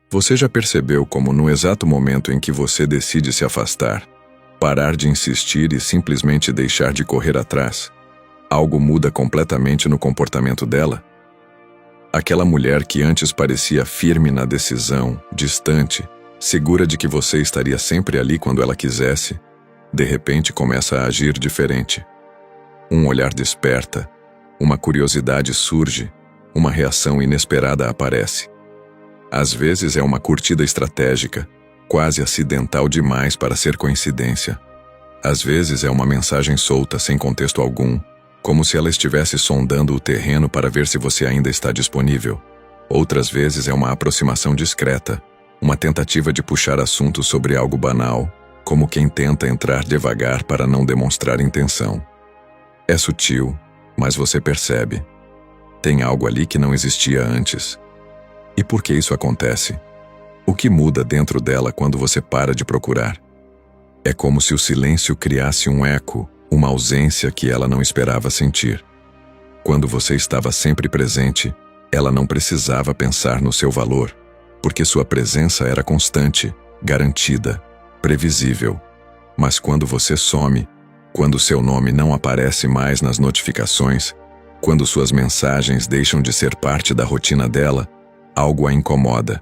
Você já percebeu como no exato momento em que você decide se afastar, parar de insistir e simplesmente deixar de correr atrás, algo muda completamente no comportamento dela? Aquela mulher que antes parecia firme na decisão, distante, segura de que você estaria sempre ali quando ela quisesse, de repente começa a agir diferente. Um olhar desperta, uma curiosidade surge, uma reação inesperada aparece. Às vezes é uma curtida estratégica, quase acidental demais para ser coincidência. Às vezes é uma mensagem solta, sem contexto algum, como se ela estivesse sondando o terreno para ver se você ainda está disponível. Outras vezes é uma aproximação discreta, uma tentativa de puxar assunto sobre algo banal, como quem tenta entrar devagar para não demonstrar intenção. É sutil, mas você percebe. Tem algo ali que não existia antes. E por que isso acontece? O que muda dentro dela quando você para de procurar? É como se o silêncio criasse um eco, uma ausência que ela não esperava sentir. Quando você estava sempre presente, ela não precisava pensar no seu valor, porque sua presença era constante, garantida, previsível. Mas quando você some, quando seu nome não aparece mais nas notificações, quando suas mensagens deixam de ser parte da rotina dela, algo a incomoda.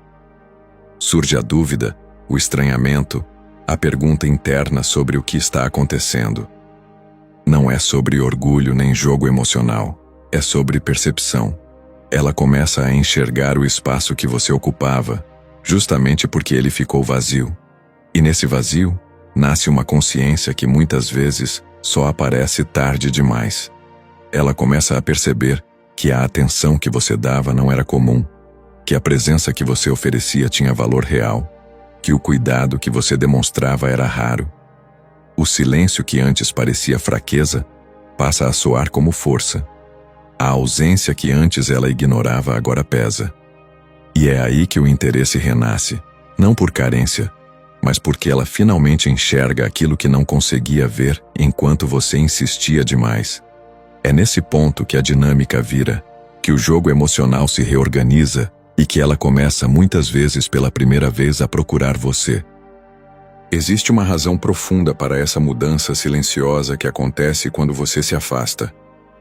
Surge a dúvida, o estranhamento, a pergunta interna sobre o que está acontecendo. Não é sobre orgulho nem jogo emocional, é sobre percepção. Ela começa a enxergar o espaço que você ocupava, justamente porque ele ficou vazio. E nesse vazio, nasce uma consciência que muitas vezes só aparece tarde demais. Ela começa a perceber que a atenção que você dava não era comum, que a presença que você oferecia tinha valor real, que o cuidado que você demonstrava era raro. O silêncio que antes parecia fraqueza passa a soar como força. A ausência que antes ela ignorava agora pesa. E é aí que o interesse renasce, não por carência, mas porque ela finalmente enxerga aquilo que não conseguia ver enquanto você insistia demais. É nesse ponto que a dinâmica vira, que o jogo emocional se reorganiza e que ela começa muitas vezes pela primeira vez a procurar você. Existe uma razão profunda para essa mudança silenciosa que acontece quando você se afasta.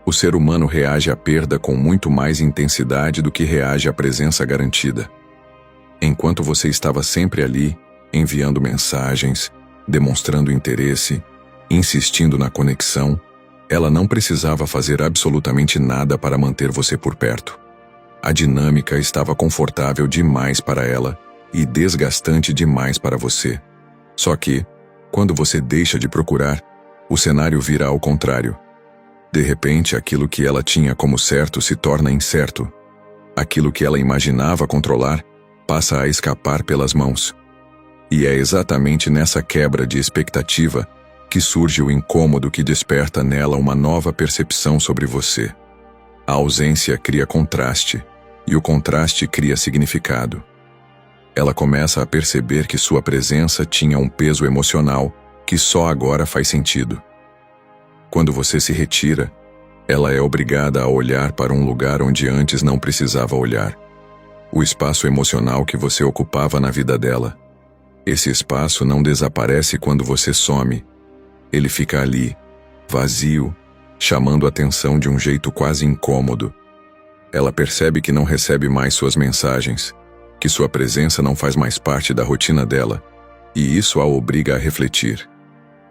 O ser humano reage à perda com muito mais intensidade do que reage à presença garantida. Enquanto você estava sempre ali, enviando mensagens, demonstrando interesse, insistindo na conexão, ela não precisava fazer absolutamente nada para manter você por perto. A dinâmica estava confortável demais para ela e desgastante demais para você. Só que, quando você deixa de procurar, o cenário vira ao contrário. De repente, aquilo que ela tinha como certo se torna incerto. Aquilo que ela imaginava controlar passa a escapar pelas mãos. E é exatamente nessa quebra de expectativa que surge o incômodo que desperta nela uma nova percepção sobre você. A ausência cria contraste, e o contraste cria significado. Ela começa a perceber que sua presença tinha um peso emocional que só agora faz sentido. Quando você se retira, ela é obrigada a olhar para um lugar onde antes não precisava olhar. O espaço emocional que você ocupava na vida dela. Esse espaço não desaparece quando você some. Ele fica ali, vazio, chamando a atenção de um jeito quase incômodo. Ela percebe que não recebe mais suas mensagens, que sua presença não faz mais parte da rotina dela, e isso a obriga a refletir.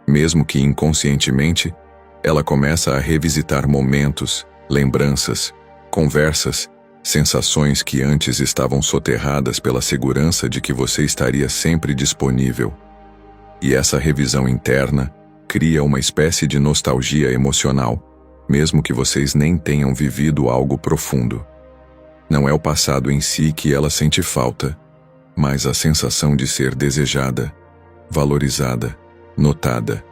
Mesmo que inconscientemente, ela começa a revisitar momentos, lembranças, conversas, sensações que antes estavam soterradas pela segurança de que você estaria sempre disponível. E essa revisão interna cria uma espécie de nostalgia emocional, mesmo que vocês nem tenham vivido algo profundo. Não é o passado em si que ela sente falta, mas a sensação de ser desejada, valorizada, notada.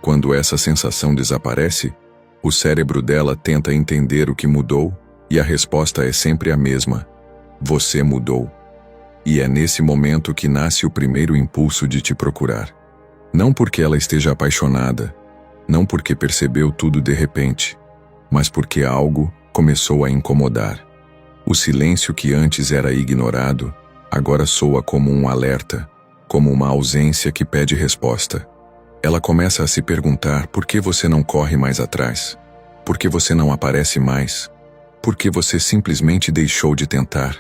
Quando essa sensação desaparece, o cérebro dela tenta entender o que mudou e a resposta é sempre a mesma: você mudou. E é nesse momento que nasce o primeiro impulso de te procurar. Não porque ela esteja apaixonada, não porque percebeu tudo de repente, mas porque algo começou a incomodar. O silêncio que antes era ignorado, agora soa como um alerta, como uma ausência que pede resposta. Ela começa a se perguntar por que você não corre mais atrás, por que você não aparece mais, por que você simplesmente deixou de tentar.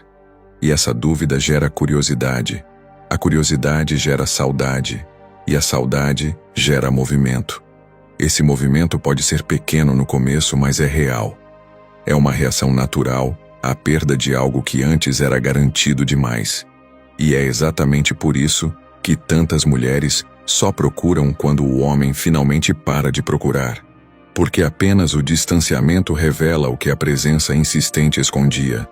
E essa dúvida gera curiosidade. A curiosidade gera saudade, e a saudade gera movimento. Esse movimento pode ser pequeno no começo, mas é real. É uma reação natural à perda de algo que antes era garantido demais. E é exatamente por isso que tantas mulheres só procuram quando o homem finalmente para de procurar. Porque apenas o distanciamento revela o que a presença insistente escondia.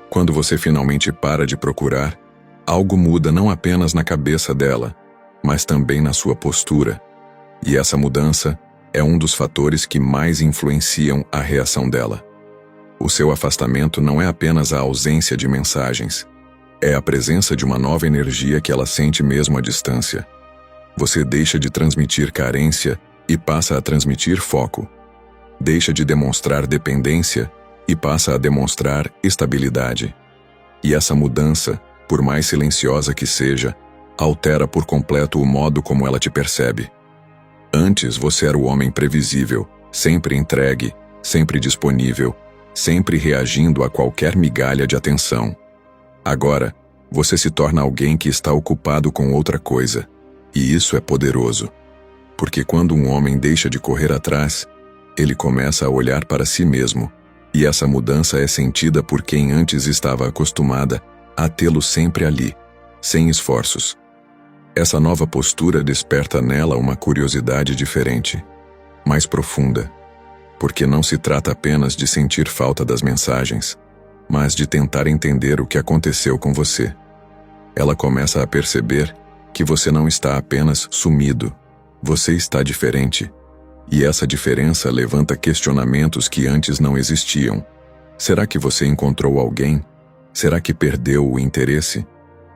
Quando você finalmente para de procurar, algo muda não apenas na cabeça dela, mas também na sua postura. E essa mudança é um dos fatores que mais influenciam a reação dela. O seu afastamento não é apenas a ausência de mensagens, é a presença de uma nova energia que ela sente mesmo à distância. Você deixa de transmitir carência e passa a transmitir foco. Deixa de demonstrar dependência e passa a demonstrar estabilidade. E essa mudança, por mais silenciosa que seja, altera por completo o modo como ela te percebe. Antes você era o homem previsível, sempre entregue, sempre disponível, sempre reagindo a qualquer migalha de atenção. Agora, você se torna alguém que está ocupado com outra coisa, e isso é poderoso. Porque quando um homem deixa de correr atrás, ele começa a olhar para si mesmo, e essa mudança é sentida por quem antes estava acostumada a tê-lo sempre ali, sem esforços. Essa nova postura desperta nela uma curiosidade diferente, mais profunda, porque não se trata apenas de sentir falta das mensagens, mas de tentar entender o que aconteceu com você. Ela começa a perceber que você não está apenas sumido, você está diferente. E essa diferença levanta questionamentos que antes não existiam. Será que você encontrou alguém? Será que perdeu o interesse?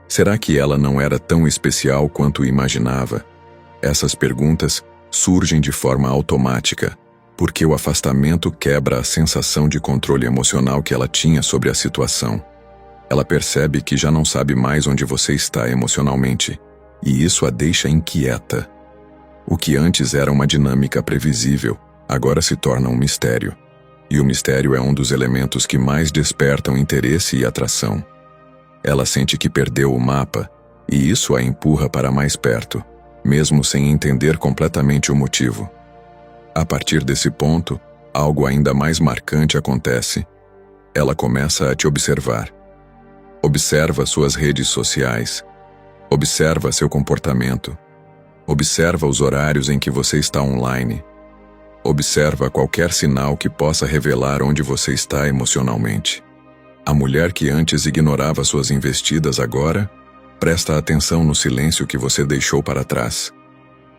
Será que ela não era tão especial quanto imaginava? Essas perguntas surgem de forma automática, porque o afastamento quebra a sensação de controle emocional que ela tinha sobre a situação. Ela percebe que já não sabe mais onde você está emocionalmente, e isso a deixa inquieta. O que antes era uma dinâmica previsível, agora se torna um mistério. E o mistério é um dos elementos que mais despertam interesse e atração. Ela sente que perdeu o mapa, e isso a empurra para mais perto, mesmo sem entender completamente o motivo. A partir desse ponto, algo ainda mais marcante acontece. Ela começa a te observar. Observa suas redes sociais. Observa seu comportamento. Observa os horários em que você está online. Observa qualquer sinal que possa revelar onde você está emocionalmente. A mulher que antes ignorava suas investidas agora presta atenção no silêncio que você deixou para trás.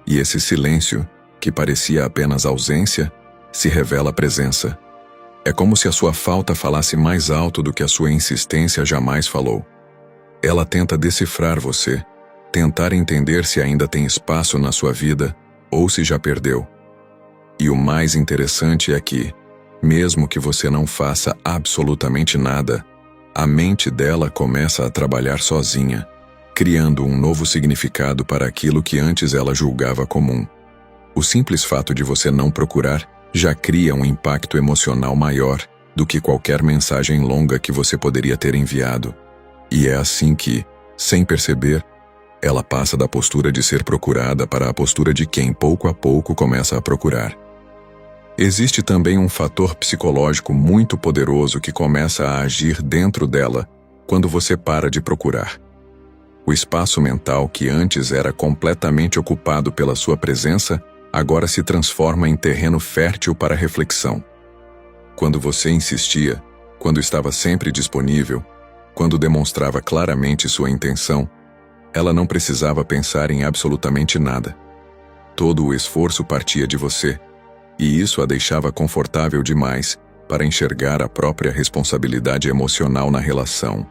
E esse silêncio, que parecia apenas ausência, se revela presença. É como se a sua falta falasse mais alto do que a sua insistência jamais falou. Ela tenta decifrar você, tentar entender se ainda tem espaço na sua vida ou se já perdeu. E o mais interessante é que, mesmo que você não faça absolutamente nada, a mente dela começa a trabalhar sozinha, criando um novo significado para aquilo que antes ela julgava comum. O simples fato de você não procurar já cria um impacto emocional maior do que qualquer mensagem longa que você poderia ter enviado. E é assim que, sem perceber, ela passa da postura de ser procurada para a postura de quem pouco a pouco começa a procurar. Existe também um fator psicológico muito poderoso que começa a agir dentro dela quando você para de procurar. O espaço mental que antes era completamente ocupado pela sua presença, agora se transforma em terreno fértil para reflexão. Quando você insistia, quando estava sempre disponível, quando demonstrava claramente sua intenção, ela não precisava pensar em absolutamente nada. Todo o esforço partia de você, e isso a deixava confortável demais para enxergar a própria responsabilidade emocional na relação.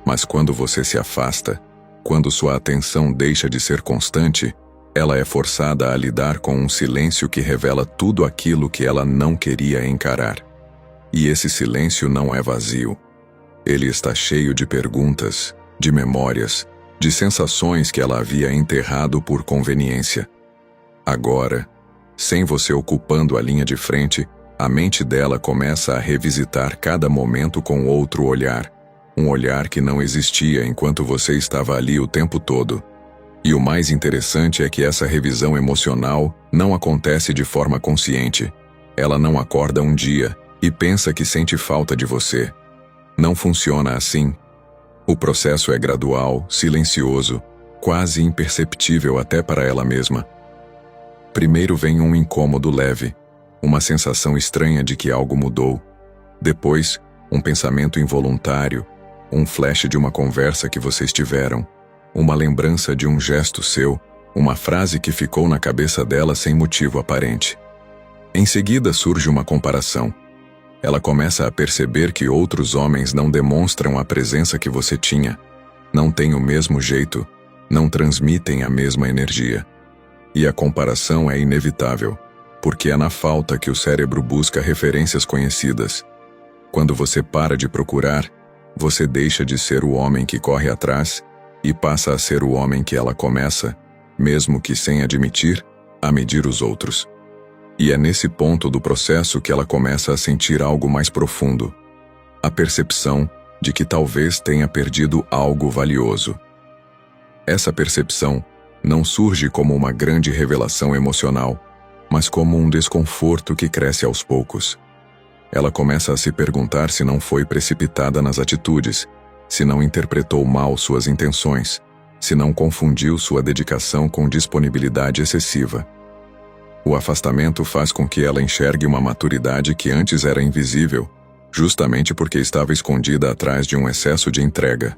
Mas quando você se afasta, quando sua atenção deixa de ser constante, ela é forçada a lidar com um silêncio que revela tudo aquilo que ela não queria encarar. E esse silêncio não é vazio. Ele está cheio de perguntas, de memórias, de sensações que ela havia enterrado por conveniência. Agora, sem você ocupando a linha de frente, a mente dela começa a revisitar cada momento com outro olhar, um olhar que não existia enquanto você estava ali o tempo todo. E o mais interessante é que essa revisão emocional não acontece de forma consciente. Ela não acorda um dia e pensa que sente falta de você. Não funciona assim. O processo é gradual, silencioso, quase imperceptível até para ela mesma. Primeiro vem um incômodo leve, uma sensação estranha de que algo mudou. Depois, um pensamento involuntário, um flash de uma conversa que vocês tiveram, uma lembrança de um gesto seu, uma frase que ficou na cabeça dela sem motivo aparente. Em seguida surge uma comparação. Ela começa a perceber que outros homens não demonstram a presença que você tinha, não têm o mesmo jeito, não transmitem a mesma energia. E a comparação é inevitável, porque é na falta que o cérebro busca referências conhecidas. Quando você para de procurar, você deixa de ser o homem que corre atrás e passa a ser o homem que ela começa, mesmo que sem admitir, a medir os outros. E é nesse ponto do processo que ela começa a sentir algo mais profundo, a percepção de que talvez tenha perdido algo valioso. Essa percepção não surge como uma grande revelação emocional, mas como um desconforto que cresce aos poucos. Ela começa a se perguntar se não foi precipitada nas atitudes, se não interpretou mal suas intenções, se não confundiu sua dedicação com disponibilidade excessiva. O afastamento faz com que ela enxergue uma maturidade que antes era invisível, justamente porque estava escondida atrás de um excesso de entrega.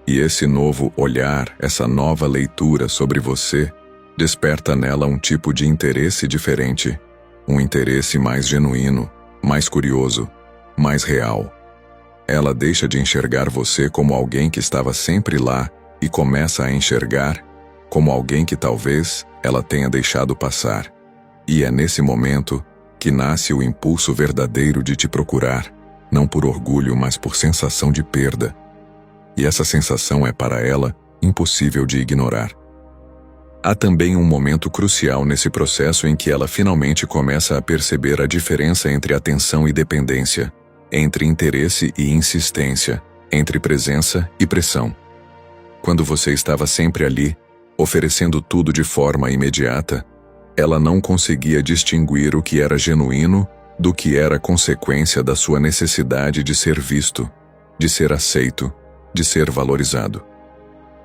E esse novo olhar, essa nova leitura sobre você, desperta nela um tipo de interesse diferente, um interesse mais genuíno, mais curioso, mais real. Ela deixa de enxergar você como alguém que estava sempre lá e começa a enxergar como alguém que talvez ela tenha deixado passar. E é nesse momento que nasce o impulso verdadeiro de te procurar, não por orgulho, mas por sensação de perda. E essa sensação é para ela impossível de ignorar. Há também um momento crucial nesse processo em que ela finalmente começa a perceber a diferença entre atenção e dependência, entre interesse e insistência, entre presença e pressão. Quando você estava sempre ali, oferecendo tudo de forma imediata, ela não conseguia distinguir o que era genuíno do que era consequência da sua necessidade de ser visto, de ser aceito, de ser valorizado.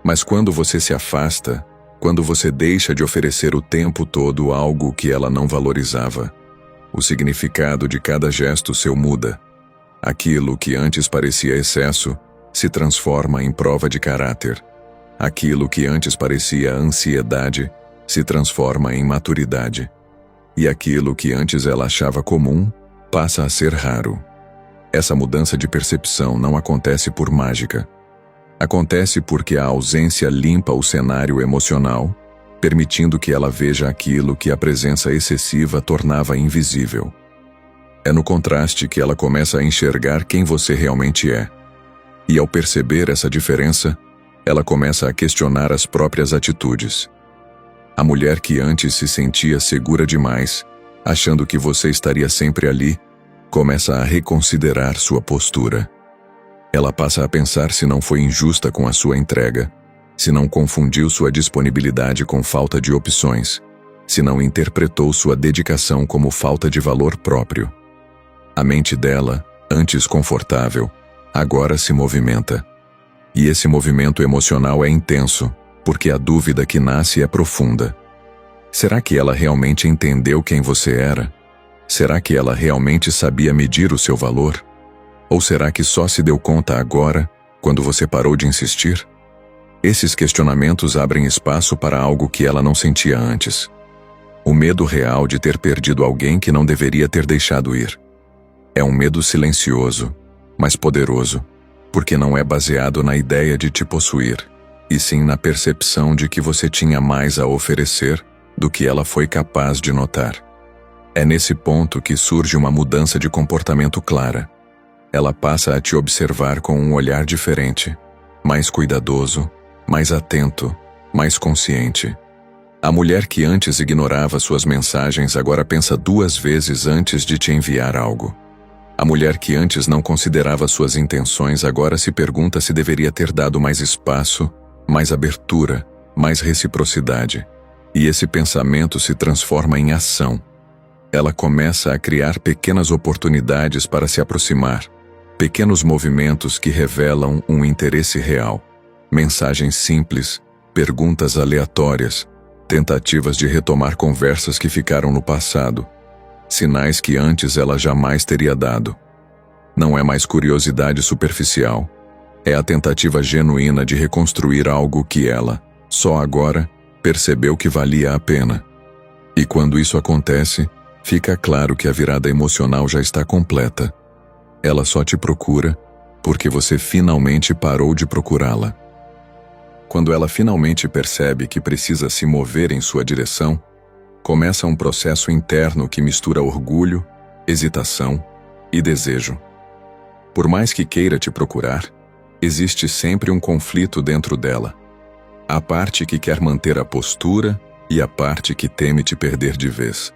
Mas quando você se afasta, quando você deixa de oferecer o tempo todo algo que ela não valorizava, o significado de cada gesto seu muda. Aquilo que antes parecia excesso se transforma em prova de caráter. Aquilo que antes parecia ansiedade se transforma em maturidade. E aquilo que antes ela achava comum passa a ser raro. Essa mudança de percepção não acontece por mágica. Acontece porque a ausência limpa o cenário emocional, permitindo que ela veja aquilo que a presença excessiva tornava invisível. É no contraste que ela começa a enxergar quem você realmente é. E ao perceber essa diferença, ela começa a questionar as próprias atitudes. A mulher que antes se sentia segura demais, achando que você estaria sempre ali, começa a reconsiderar sua postura. Ela passa a pensar se não foi injusta com a sua entrega, se não confundiu sua disponibilidade com falta de opções, se não interpretou sua dedicação como falta de valor próprio. A mente dela, antes confortável, agora se movimenta. E esse movimento emocional é intenso, porque a dúvida que nasce é profunda. Será que ela realmente entendeu quem você era? Será que ela realmente sabia medir o seu valor? Ou será que só se deu conta agora, quando você parou de insistir? Esses questionamentos abrem espaço para algo que ela não sentia antes. O medo real de ter perdido alguém que não deveria ter deixado ir. É um medo silencioso, mas poderoso, porque não é baseado na ideia de te possuir, e sim na percepção de que você tinha mais a oferecer do que ela foi capaz de notar. É nesse ponto que surge uma mudança de comportamento clara. Ela passa a te observar com um olhar diferente, mais cuidadoso, mais atento, mais consciente. A mulher que antes ignorava suas mensagens agora pensa 2 vezes antes de te enviar algo. A mulher que antes não considerava suas intenções agora se pergunta se deveria ter dado mais espaço, mais abertura, mais reciprocidade. E esse pensamento se transforma em ação. Ela começa a criar pequenas oportunidades para se aproximar, pequenos movimentos que revelam um interesse real, mensagens simples, perguntas aleatórias, tentativas de retomar conversas que ficaram no passado, sinais que antes ela jamais teria dado. Não é mais curiosidade superficial, é a tentativa genuína de reconstruir algo que ela, só agora, percebeu que valia a pena. E quando isso acontece, fica claro que a virada emocional já está completa. Ela só te procura porque você finalmente parou de procurá-la. Quando ela finalmente percebe que precisa se mover em sua direção, começa um processo interno que mistura orgulho, hesitação e desejo. Por mais que queira te procurar, existe sempre um conflito dentro dela. A parte que quer manter a postura e a parte que teme te perder de vez.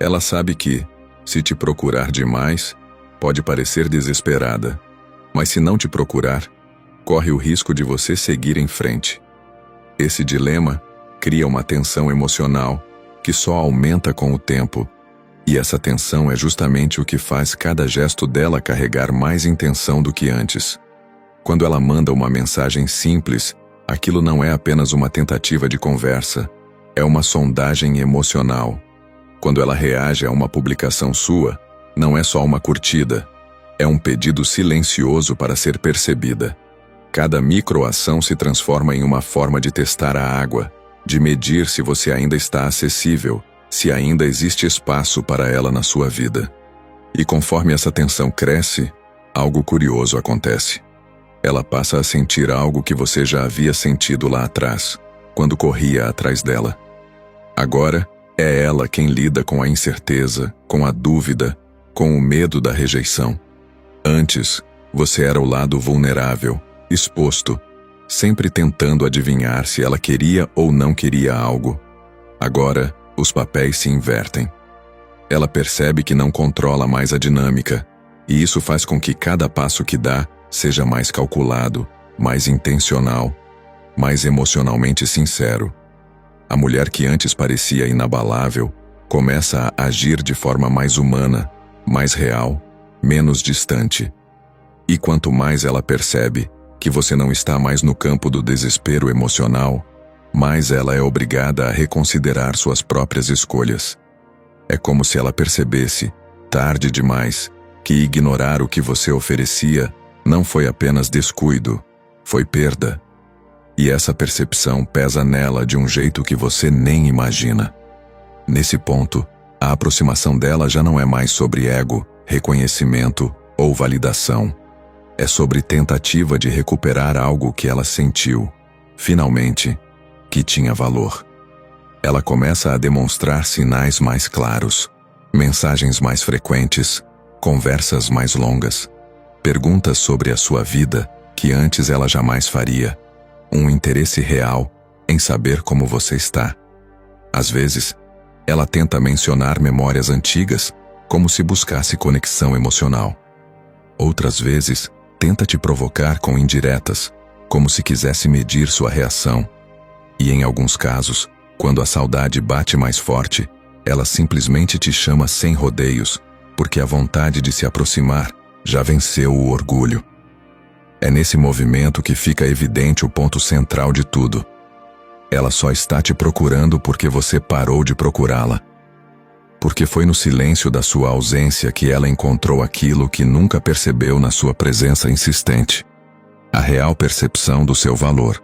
Ela sabe que, se te procurar demais, pode parecer desesperada, mas se não te procurar, corre o risco de você seguir em frente. Esse dilema cria uma tensão emocional que só aumenta com o tempo, e essa tensão é justamente o que faz cada gesto dela carregar mais intenção do que antes. Quando ela manda uma mensagem simples, aquilo não é apenas uma tentativa de conversa, é uma sondagem emocional. Quando ela reage a uma publicação sua, não é só uma curtida, é um pedido silencioso para ser percebida. Cada microação se transforma em uma forma de testar a água, de medir se você ainda está acessível, se ainda existe espaço para ela na sua vida. E conforme essa tensão cresce, algo curioso acontece. Ela passa a sentir algo que você já havia sentido lá atrás, quando corria atrás dela. Agora, é ela quem lida com a incerteza, com a dúvida, com o medo da rejeição. Antes, você era o lado vulnerável, exposto, sempre tentando adivinhar se ela queria ou não queria algo. Agora, os papéis se invertem. Ela percebe que não controla mais a dinâmica, e isso faz com que cada passo que dá seja mais calculado, mais intencional, mais emocionalmente sincero. A mulher que antes parecia inabalável começa a agir de forma mais humana, mais real, menos distante. E quanto mais ela percebe que você não está mais no campo do desespero emocional, mais ela é obrigada a reconsiderar suas próprias escolhas. É como se ela percebesse, tarde demais, que ignorar o que você oferecia não foi apenas descuido, foi perda. E essa percepção pesa nela de um jeito que você nem imagina. Nesse ponto, a aproximação dela já não é mais sobre ego, reconhecimento ou validação. É sobre tentativa de recuperar algo que ela sentiu, finalmente, que tinha valor. Ela começa a demonstrar sinais mais claros, mensagens mais frequentes, conversas mais longas, perguntas sobre a sua vida que antes ela jamais faria, um interesse real em saber como você está. Às vezes, ela tenta mencionar memórias antigas como se buscasse conexão emocional. Outras vezes, tenta te provocar com indiretas, como se quisesse medir sua reação. E em alguns casos, quando a saudade bate mais forte, ela simplesmente te chama sem rodeios, porque a vontade de se aproximar já venceu o orgulho. É nesse movimento que fica evidente o ponto central de tudo. Ela só está te procurando porque você parou de procurá-la. Porque foi no silêncio da sua ausência que ela encontrou aquilo que nunca percebeu na sua presença insistente. A real percepção do seu valor.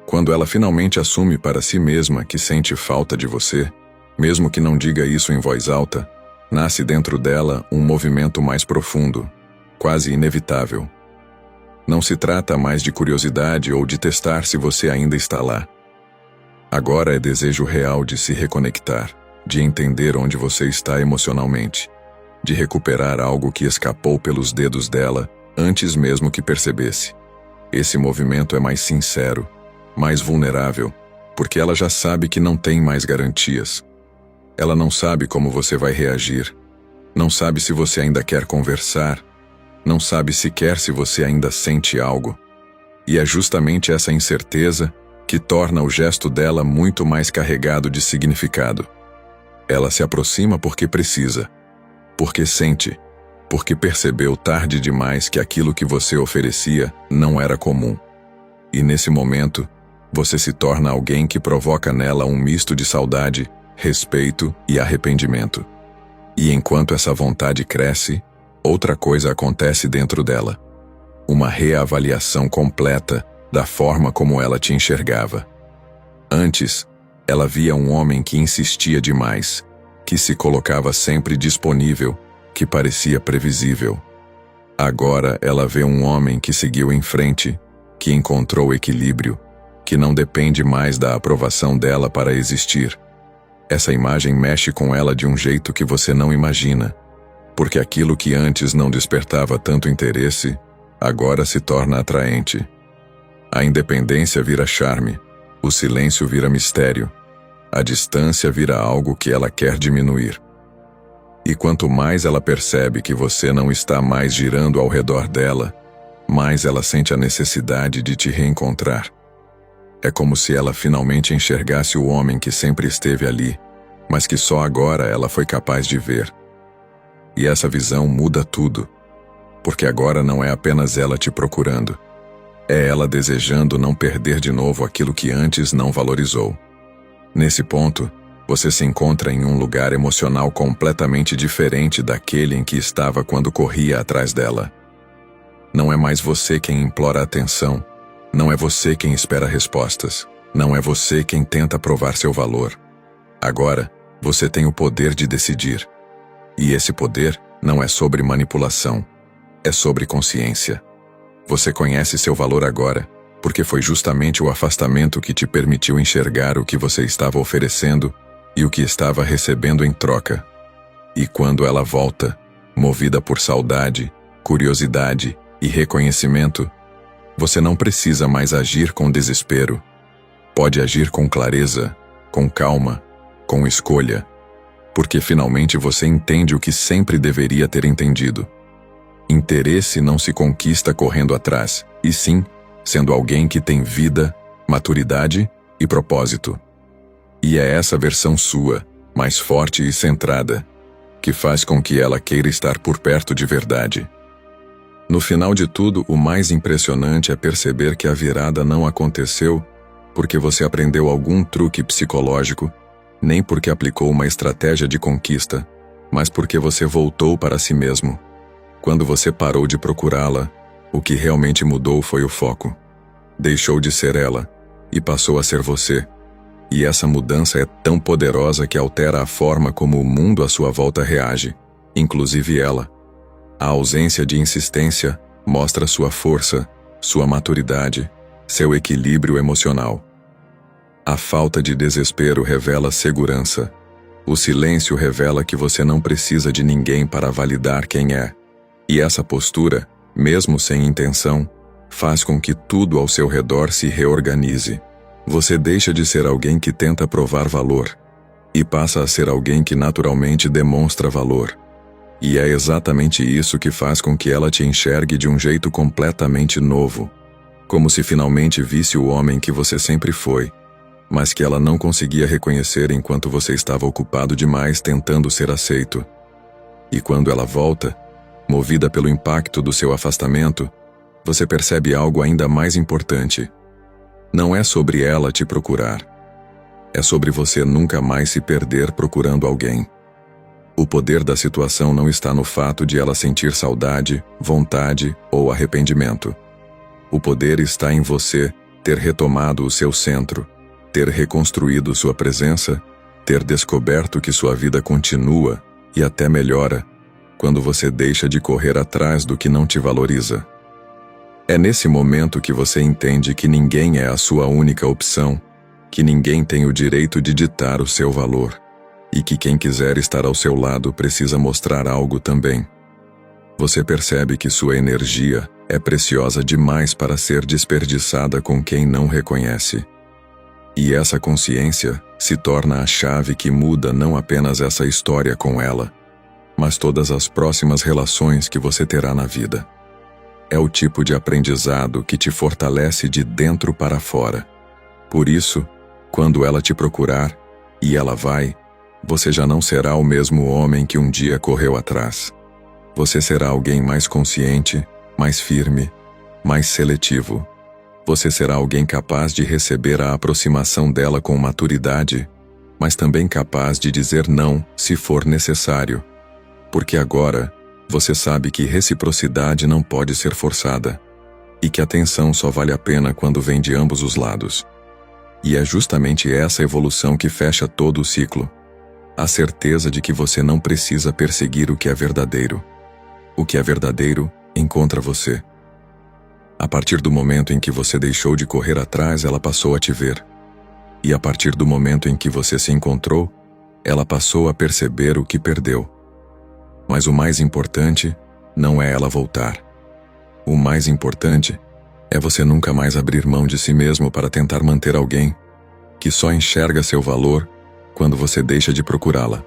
Quando ela finalmente assume para si mesma que sente falta de você, mesmo que não diga isso em voz alta, nasce dentro dela um movimento mais profundo, quase inevitável. Não se trata mais de curiosidade ou de testar se você ainda está lá. Agora é desejo real de se reconectar, de entender onde você está emocionalmente, de recuperar algo que escapou pelos dedos dela antes mesmo que percebesse. Esse movimento é mais sincero, mais vulnerável, porque ela já sabe que não tem mais garantias. Ela não sabe como você vai reagir, não sabe se você ainda quer conversar, não sabe sequer se você ainda sente algo. E é justamente essa incerteza que torna o gesto dela muito mais carregado de significado. Ela se aproxima porque precisa, porque sente, porque percebeu tarde demais que aquilo que você oferecia não era comum. E nesse momento, você se torna alguém que provoca nela um misto de saudade, respeito e arrependimento. E enquanto essa vontade cresce, outra coisa acontece dentro dela. Uma reavaliação completa da forma como ela te enxergava. Antes, ela via um homem que insistia demais, que se colocava sempre disponível, que parecia previsível. Agora ela vê um homem que seguiu em frente, que encontrou equilíbrio, que não depende mais da aprovação dela para existir. Essa imagem mexe com ela de um jeito que você não imagina, porque aquilo que antes não despertava tanto interesse, agora se torna atraente. A independência vira charme, o silêncio vira mistério, a distância vira algo que ela quer diminuir. E quanto mais ela percebe que você não está mais girando ao redor dela, mais ela sente a necessidade de te reencontrar. É como se ela finalmente enxergasse o homem que sempre esteve ali, mas que só agora ela foi capaz de ver. E essa visão muda tudo, porque agora não é apenas ela te procurando, é ela desejando não perder de novo aquilo que antes não valorizou. Nesse ponto, você se encontra em um lugar emocional completamente diferente daquele em que estava quando corria atrás dela. Não é mais você quem implora atenção, não é você quem espera respostas, não é você quem tenta provar seu valor. Agora, você tem o poder de decidir. E esse poder não é sobre manipulação, é sobre consciência. Você conhece seu valor agora, porque foi justamente o afastamento que te permitiu enxergar o que você estava oferecendo e o que estava recebendo em troca. E quando ela volta, movida por saudade, curiosidade e reconhecimento, você não precisa mais agir com desespero. Pode agir com clareza, com calma, com escolha, porque finalmente você entende o que sempre deveria ter entendido. Interesse não se conquista correndo atrás, e sim, sendo alguém que tem vida, maturidade e propósito. E é essa versão sua, mais forte e centrada, que faz com que ela queira estar por perto de verdade. No final de tudo, o mais impressionante é perceber que a virada não aconteceu porque você aprendeu algum truque psicológico, nem porque aplicou uma estratégia de conquista, mas porque você voltou para si mesmo. Quando você parou de procurá-la, o que realmente mudou foi o foco. Deixou de ser ela e passou a ser você. E essa mudança é tão poderosa que altera a forma como o mundo à sua volta reage, inclusive ela. A ausência de insistência mostra sua força, sua maturidade, seu equilíbrio emocional. A falta de desespero revela segurança. O silêncio revela que você não precisa de ninguém para validar quem é. E essa postura, mesmo sem intenção, faz com que tudo ao seu redor se reorganize. Você deixa de ser alguém que tenta provar valor e passa a ser alguém que naturalmente demonstra valor. E é exatamente isso que faz com que ela te enxergue de um jeito completamente novo, como se finalmente visse o homem que você sempre foi, mas que ela não conseguia reconhecer enquanto você estava ocupado demais tentando ser aceito. E quando ela volta, movida pelo impacto do seu afastamento, você percebe algo ainda mais importante. Não é sobre ela te procurar. É sobre você nunca mais se perder procurando alguém. O poder da situação não está no fato de ela sentir saudade, vontade ou arrependimento. O poder está em você ter retomado o seu centro, ter reconstruído sua presença, ter descoberto que sua vida continua e até melhora quando você deixa de correr atrás do que não te valoriza. É nesse momento que você entende que ninguém é a sua única opção, que ninguém tem o direito de ditar o seu valor, e que quem quiser estar ao seu lado precisa mostrar algo também. Você percebe que sua energia é preciosa demais para ser desperdiçada com quem não reconhece. E essa consciência se torna a chave que muda não apenas essa história com ela, mas todas as próximas relações que você terá na vida. É o tipo de aprendizado que te fortalece de dentro para fora. Por isso, quando ela te procurar, e ela vai, você já não será o mesmo homem que um dia correu atrás. Você será alguém mais consciente, mais firme, mais seletivo. Você será alguém capaz de receber a aproximação dela com maturidade, mas também capaz de dizer não se for necessário. Porque agora, você sabe que reciprocidade não pode ser forçada, e que a atenção só vale a pena quando vem de ambos os lados. E é justamente essa evolução que fecha todo o ciclo. A certeza de que você não precisa perseguir o que é verdadeiro. O que é verdadeiro encontra você. A partir do momento em que você deixou de correr atrás, ela passou a te ver. E a partir do momento em que você se encontrou, ela passou a perceber o que perdeu. Mas o mais importante não é ela voltar. O mais importante é você nunca mais abrir mão de si mesmo para tentar manter alguém que só enxerga seu valor quando você deixa de procurá-la.